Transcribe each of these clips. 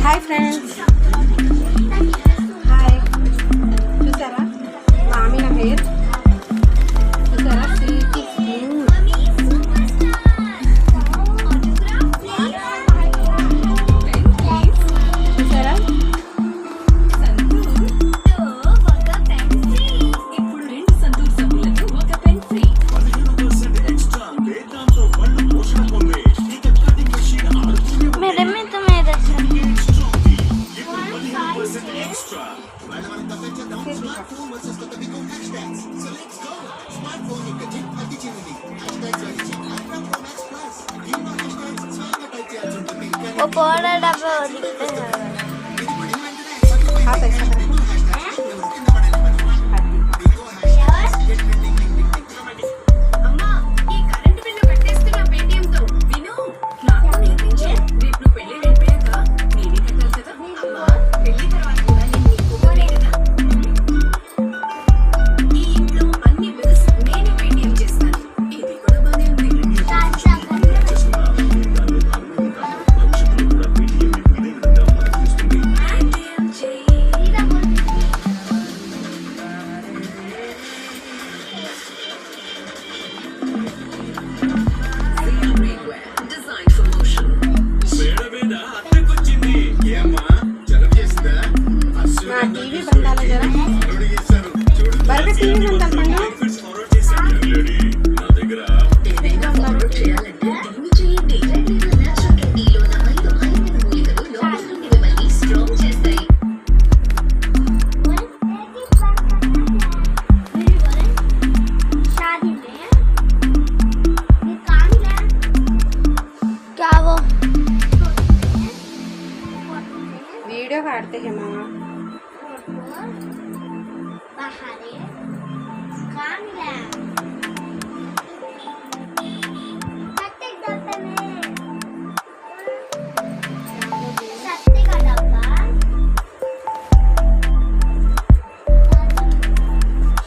Hi friends, hi. చూసారా ఆమె నా హెయిర్ చూసారా, సిల్కీ స్మూత్. చూసారా वो बड़ा डब्बा दिखता है। हाथ ऐसा करके అమ్మా ఈ కరెంట్ బిల్లు కట్టేస్తున్నా పేటిఎం తో విను నాకు నేర్పించు రేపు నువ్వు పెళ్లి వెళ్ళిపోయాక నేనే కట్టాలి కదా అమ్మా పెళ్లి తర్వాత కూడా నేను ఎక్కువనే కదా ఈ ఇంట్లో అన్ని బిల్స్ నేనే పేటిఎం చేస్తాను ఇది కూడా బానే ఉంది పేటిఎం చేయి Designed for motion. నా టీవీ బందాల జరా బర్గర్ టీవీ బందాలు పండు డౌన్లోడ్ చేయాలంటే దీన్ని చేయండి. నేచురల్ కెండీలో 5 మూలికలు లోపల నుండి మిమ్మల్ని స్ట్రాంగ్ చేస్తాయి. शादी में ये काम है क्या वो वीडियो काटते हैं मामा. बाहर काम है सत्ते डब्बे में सत्ते का डब्बा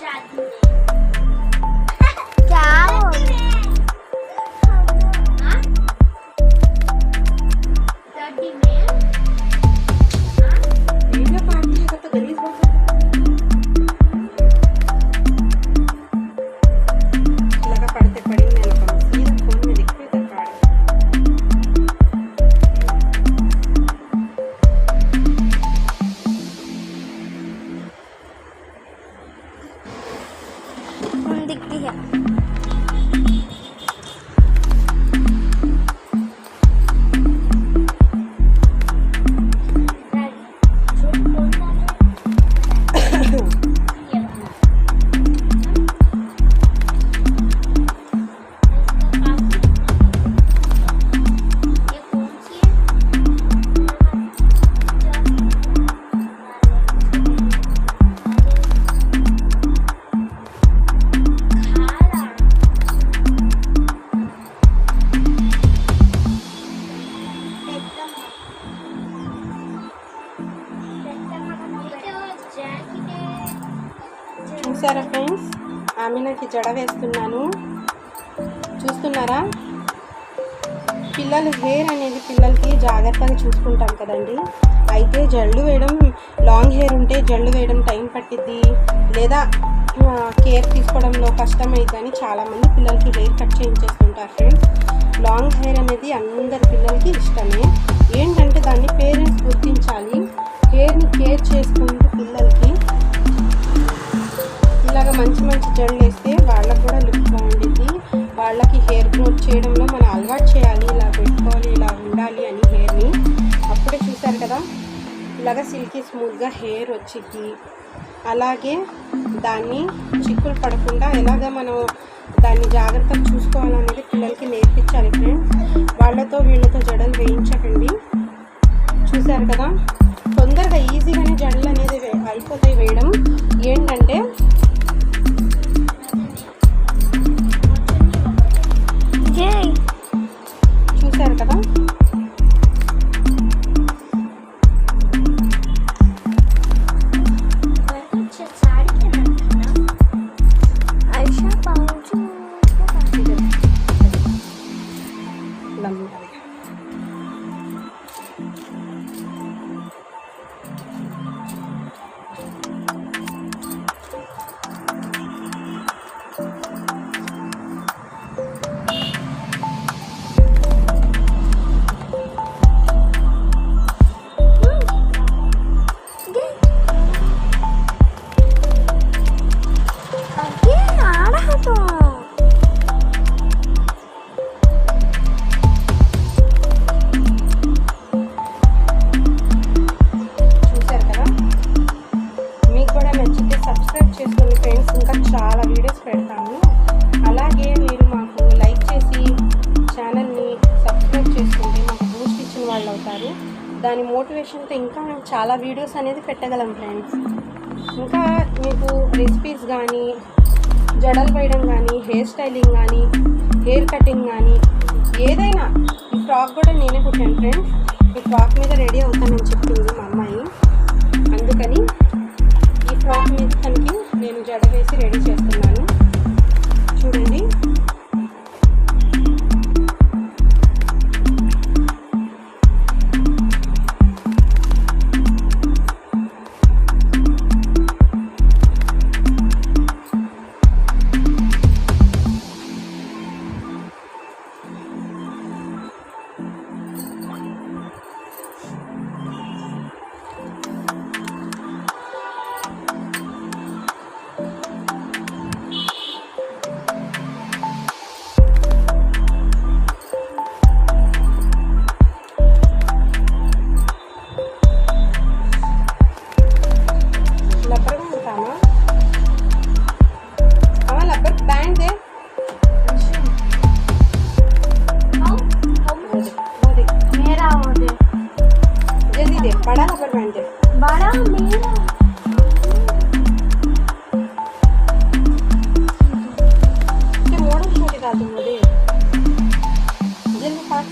शादी में क्या वो हाँ शादी में वीडियो काटने का तो गलीज बहुत लगा पड़ते पड़ी मैं लगा सीधा फोन में दिखते तक काट दिखती है చూసారా ఫ్రెండ్స్, ఆమెనకి జడ వేస్తున్నాను. చూస్తున్నారా, పిల్లలు హెయిర్ అనేది పిల్లలకి జాగ్రత్తగా చూసుకుంటాం కదండి. అయితే జల్లు వేయడం, లాంగ్ హెయిర్ ఉంటే జల్లు వేయడం టైం పట్టిద్ది, లేదా కేర్ తీసుకోవడంలో కష్టమైందని చాలామంది పిల్లలకి హెయిర్ కట్ చేయించేస్తుంటారు ఫ్రెండ్స్. లాంగ్ హెయిర్ అనేది అందరి పిల్లలకి ఇష్టమే. ఏంటంటే దాన్ని పేరెంట్స్ గుర్తించాలి. హెయిర్ని కేర్ చేసుకుంటూ పిల్లలకి ఇలాగ మంచి మంచి జడలు వేస్తే వాళ్ళకు కూడా లుక్ బాగుంటుంది. వాళ్ళకి హెయిర్ గ్రోత్ చేయడంలో మనం అలవాటు చేయాలి, ఇలా పెట్టుకోవాలి, ఇలా ఉండాలి అని హెయిర్ని. అప్పుడే చూసారు కదా ఇలాగ సిల్కీ స్మూత్గా హెయిర్ వచ్చింది. అలాగే దాన్ని చిక్కులు పడకుండా ఎలాగ మనం దాన్ని జాగ్రత్తగా చూసుకోవాలనేది పిల్లలకి నేర్పించాలి ఫ్రెండ్స్. వాళ్ళతో వీళ్ళతో జడలు వేయించకండి. చూసారు కదా, తొందరగా ఈజీగానే జడలు అనేది అయిపోతాయి వేయడం. ఏంటంటే చూసారు కదా, దాని మోటివేషన్తో ఇంకా మేము చాలా వీడియోస్ అనేది పెట్టగలం ఫ్రెండ్స్. ఇంకా మీకు రెసిపీస్ కానీ, జడలు వేయడం కానీ, హెయిర్ స్టైలింగ్ కానీ, హెయిర్ కటింగ్ కానీ ఏదైనా. ఈ ఫ్రాక్ కూడా నేనే కుట్టాను ఫ్రెండ్స్. ఈ ఫ్రాక్ మీద రెడీ అవుతానని చెప్పింది మా అమ్మాయి, అందుకని ఈ ఫ్రాక్ మీద తనకి నేను జడ వేసి రెడీ చేస్తున్నాను. చూడండి. बड़ा रबर बैंड है, बड़ा मेरा ये मोड़ छोटे दादू मोड़े जल्दी काट.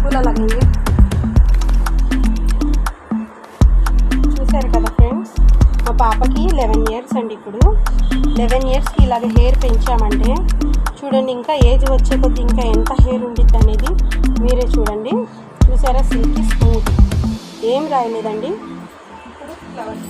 పూల लगेंगे. చూసారు కదా ఫ్రెండ్స్, మా పాపకి 11 ఇయర్స్ అండి. ఇప్పుడు 11 ఇయర్స్కి ఇలాగ హెయిర్ పెంచామంటే చూడండి, ఇంకా ఏజ్ వచ్చే కొద్దీ ఇంకా ఎంత హెయిర్ ఉండిద్ది అనేది మీరే చూడండి. చూసారా, సిల్కీ స్మూత్, ఏం రాయలేదండి. ఇప్పుడు ఫ్లవర్స్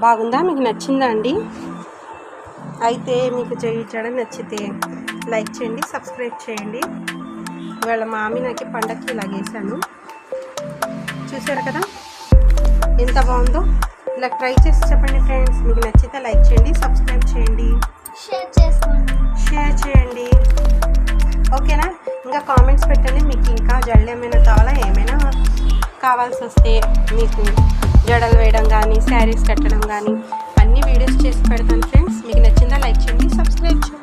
బాగుందా? మీకు నచ్చిందా అండి? అయితే మీకు చేయించడం నచ్చితే లైక్ చేయండి, సబ్స్క్రైబ్ చేయండి. ఇవాళ మా ఆమె నాకు పండగకి ఇలా వేసాను. చూసారు కదా ఎంత బాగుందో. ఇలా ట్రై చేసి చెప్పండి ఫ్రెండ్స్. మీకు నచ్చితే లైక్ చేయండి, సబ్స్క్రైబ్ చేయండి, షేర్ చేయండి. ఓకేనా? ఇంకా కామెంట్స్ పెట్టండి. మీకు ఇంకా జడలు ఏమైనా కావాలా, ఏమైనా కావాల్సి వస్తే మీకు జడలు వేయడం కానీ శారీస్ కట్టడం కానీ అన్ని వీడియోస్ చేసి పెడతాను ఫ్రెండ్స్. మీకు నచ్చిందా లైక్ చేయండి, సబ్స్క్రైబ్ చేయండి.